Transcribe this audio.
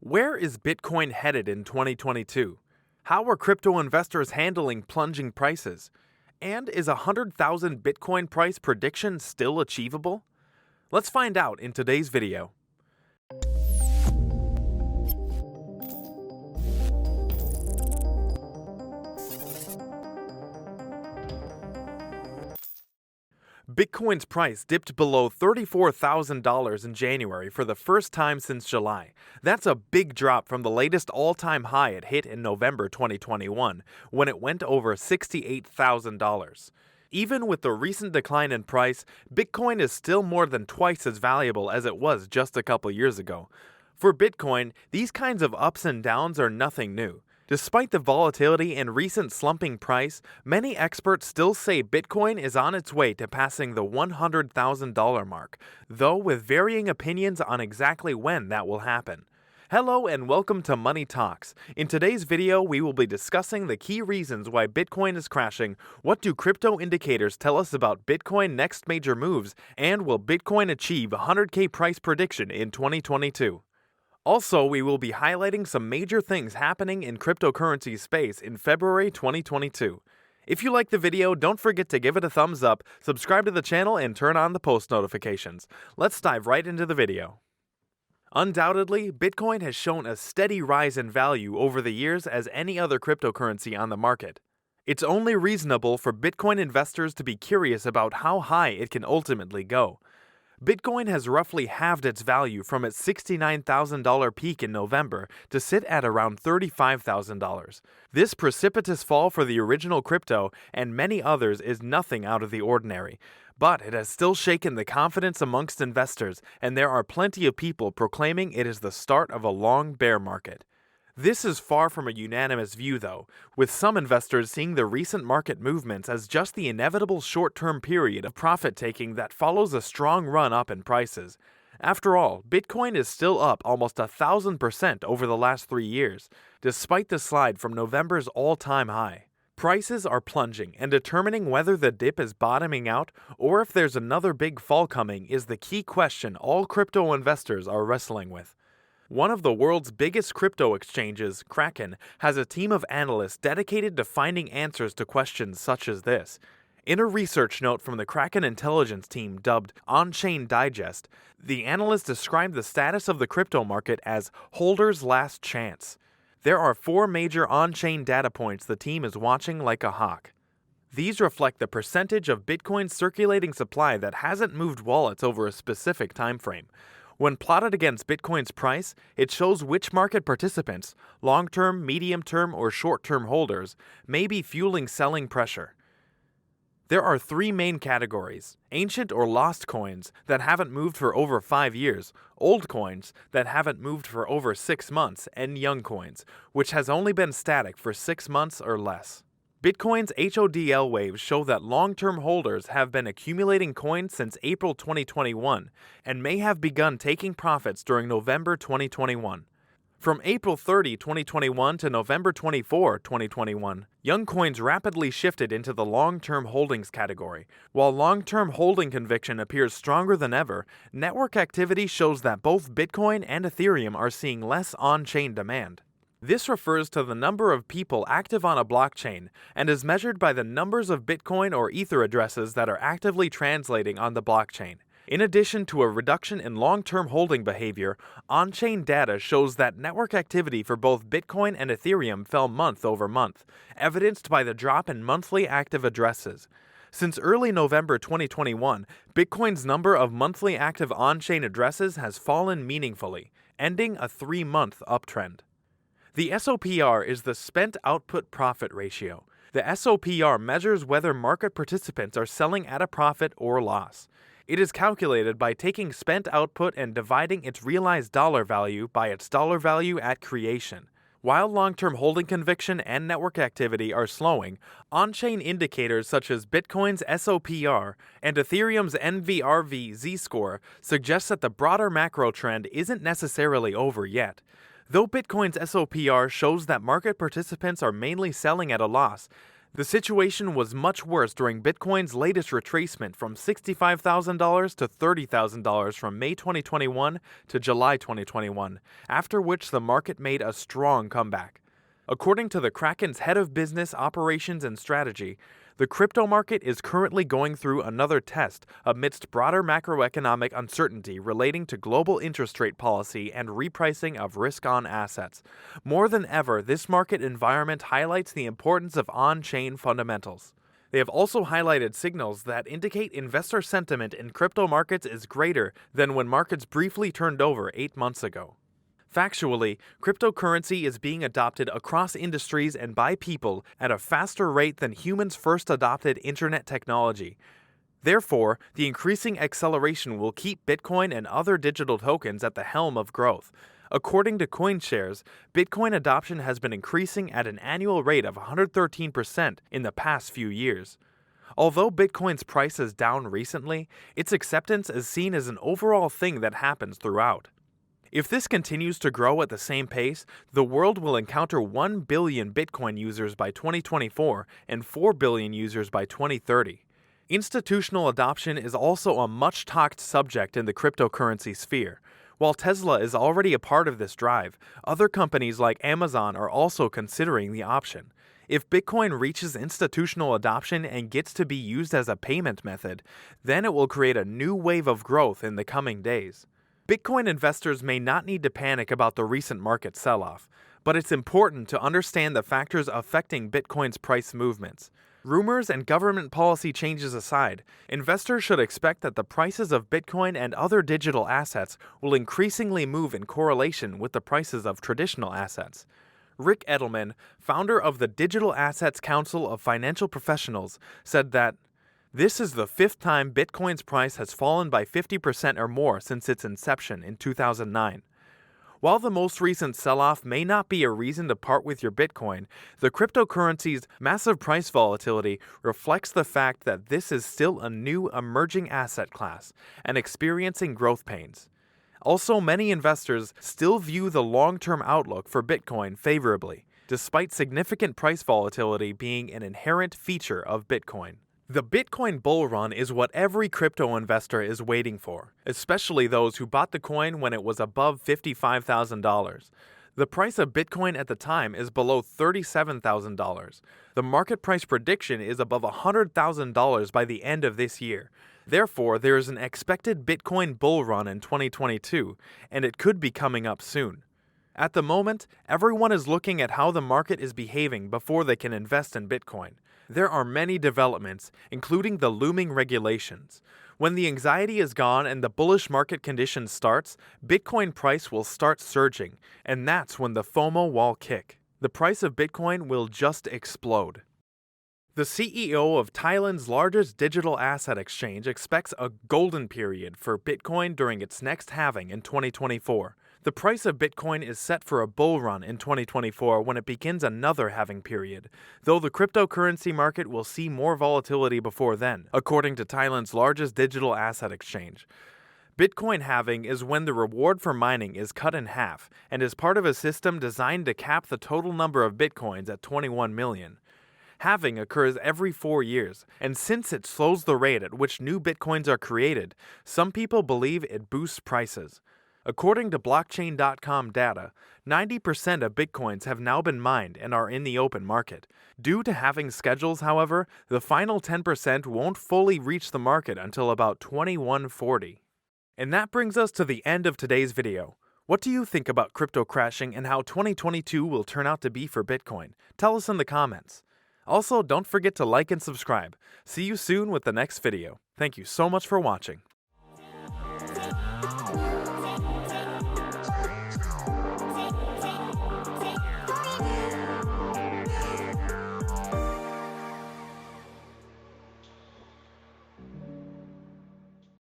Where is Bitcoin headed in 2022? How are crypto investors handling plunging prices? And is a 100,000 Bitcoin price prediction still achievable? Let's find out in today's video. Bitcoin's price dipped below $34,000 in January for the first time since July. That's a big drop from the latest all-time high it hit in November 2021, when it went over $68,000. Even with the recent decline in price, Bitcoin is still more than twice as valuable as it was just a couple years ago. For Bitcoin, these kinds of ups and downs are nothing new. Despite the volatility and recent slumping price, many experts still say Bitcoin is on its way to passing the $100,000 mark, though with varying opinions on exactly when that will happen. Hello and welcome to Money Talks. In today's video, we will be discussing the key reasons why Bitcoin is crashing, what do crypto indicators tell us about Bitcoin next major moves, and will Bitcoin achieve a 100K price prediction in 2022? Also, we will be highlighting some major things happening in cryptocurrency space in February 2022. If you like the video, don't forget to give it a thumbs up, subscribe to the channel, and turn on the post notifications. Let's dive right into the video. Undoubtedly, Bitcoin has shown a steady rise in value over the years as any other cryptocurrency on the market. It's only reasonable for Bitcoin investors to be curious about how high it can ultimately go. Bitcoin has roughly halved its value from its $69,000 peak in November to sit at around $35,000. This precipitous fall for the original crypto and many others is nothing out of the ordinary, but it has still shaken the confidence amongst investors, and there are plenty of people proclaiming it is the start of a long bear market. This is far from a unanimous view, though, with some investors seeing the recent market movements as just the inevitable short-term period of profit-taking that follows a strong run up in prices. After all, Bitcoin is still up almost 1,000% over the last 3 years, despite the slide from November's all-time high. Prices are plunging, and determining whether the dip is bottoming out or if there's another big fall coming is the key question all crypto investors are wrestling with. One of the world's biggest crypto exchanges, Kraken, has a team of analysts dedicated to finding answers to questions such as this. In a research note from the Kraken intelligence team dubbed OnChain Digest, the analysts described the status of the crypto market as holders' last chance. There are 4 major on-chain data points the team is watching like a hawk. These reflect the percentage of Bitcoin's circulating supply that hasn't moved wallets over a specific time frame. When plotted against Bitcoin's price, it shows which market participants, long-term, medium-term, or short-term holders, may be fueling selling pressure. There are 3 main categories: ancient or lost coins that haven't moved for over 5 years, old coins that haven't moved for over 6 months, and young coins, which has only been static for 6 months or less. Bitcoin's HODL waves show that long-term holders have been accumulating coins since April 2021 and may have begun taking profits during November 2021. From April 30, 2021 to November 24, 2021, young coins rapidly shifted into the long-term holdings category. While long-term holding conviction appears stronger than ever, network activity shows that both Bitcoin and Ethereum are seeing less on-chain demand. This refers to the number of people active on a blockchain and is measured by the numbers of Bitcoin or Ether addresses that are actively translating on the blockchain. In addition to a reduction in long-term holding behavior, on-chain data shows that network activity for both Bitcoin and Ethereum fell month over month, evidenced by the drop in monthly active addresses. Since early November 2021, Bitcoin's number of monthly active on-chain addresses has fallen meaningfully, ending a 3-month uptrend. The SOPR is the Spent Output Profit Ratio. The SOPR measures whether market participants are selling at a profit or loss. It is calculated by taking spent output and dividing its realized dollar value by its dollar value at creation. While long-term holding conviction and network activity are slowing, on-chain indicators such as Bitcoin's SOPR and Ethereum's NVRV Z-score suggest that the broader macro trend isn't necessarily over yet. Though Bitcoin's SOPR shows that market participants are mainly selling at a loss, The situation was much worse during Bitcoin's latest retracement from $65,000 to $30,000 from May 2021 to July 2021, after which the market made a strong comeback. According to the Kraken's head of business, operations, and strategy, the crypto market is currently going through another test amidst broader macroeconomic uncertainty relating to global interest rate policy and repricing of risk-on assets. More than ever, this market environment highlights the importance of on-chain fundamentals. They have also highlighted signals that indicate investor sentiment in crypto markets is greater than when markets briefly turned over 8 months ago. Factually, cryptocurrency is being adopted across industries and by people at a faster rate than humans first adopted internet technology. Therefore, the increasing acceleration will keep Bitcoin and other digital tokens at the helm of growth. According to CoinShares, Bitcoin adoption has been increasing at an annual rate of 113% in the past few years. Although Bitcoin's price is down recently, its acceptance is seen as an overall thing that happens throughout. If this continues to grow at the same pace, the world will encounter 1 billion Bitcoin users by 2024 and 4 billion users by 2030. Institutional adoption is also a much-talked subject in the cryptocurrency sphere. While Tesla is already a part of this drive, other companies like Amazon are also considering the option. If Bitcoin reaches institutional adoption and gets to be used as a payment method, then it will create a new wave of growth in the coming days. Bitcoin investors may not need to panic about the recent market sell-off, but it's important to understand the factors affecting Bitcoin's price movements. Rumors and government policy changes aside, investors should expect that the prices of Bitcoin and other digital assets will increasingly move in correlation with the prices of traditional assets. Rick Edelman, founder of the Digital Assets Council of Financial Professionals, said that this is the 5th time Bitcoin's price has fallen by 50% or more since its inception in 2009. While the most recent sell-off may not be a reason to part with your Bitcoin, the cryptocurrency's massive price volatility reflects the fact that this is still a new emerging asset class and experiencing growth pains. Also, many investors still view the long-term outlook for Bitcoin favorably, despite significant price volatility being an inherent feature of Bitcoin. The Bitcoin bull run is what every crypto investor is waiting for, especially those who bought the coin when it was above $55,000. The price of Bitcoin at the time is below $37,000. The market price prediction is above $100,000 by the end of this year. Therefore, there is an expected Bitcoin bull run in 2022, and it could be coming up soon. At the moment, everyone is looking at how the market is behaving before they can invest in Bitcoin. There are many developments, including the looming regulations. When the anxiety is gone and the bullish market condition starts, Bitcoin price will start surging, and that's when the FOMO will kick. The price of Bitcoin will just explode. The CEO of Thailand's largest digital asset exchange expects a golden period for Bitcoin during its next halving in 2024. The price of Bitcoin is set for a bull run in 2024 when it begins another halving period, though the cryptocurrency market will see more volatility before then, according to Thailand's largest digital asset exchange. Bitcoin halving is when the reward for mining is cut in half and is part of a system designed to cap the total number of Bitcoins at 21 million. Halving occurs every 4 years, and since it slows the rate at which new Bitcoins are created, some people believe it boosts prices. According to blockchain.com data, 90% of Bitcoins have now been mined and are in the open market. Due to halving schedules, however, the final 10% won't fully reach the market until about 2140. And that brings us to the end of today's video. What do you think about crypto crashing and how 2022 will turn out to be for Bitcoin? Tell us in the comments. Also, don't forget to like and subscribe. See you soon with the next video. Thank you so much for watching.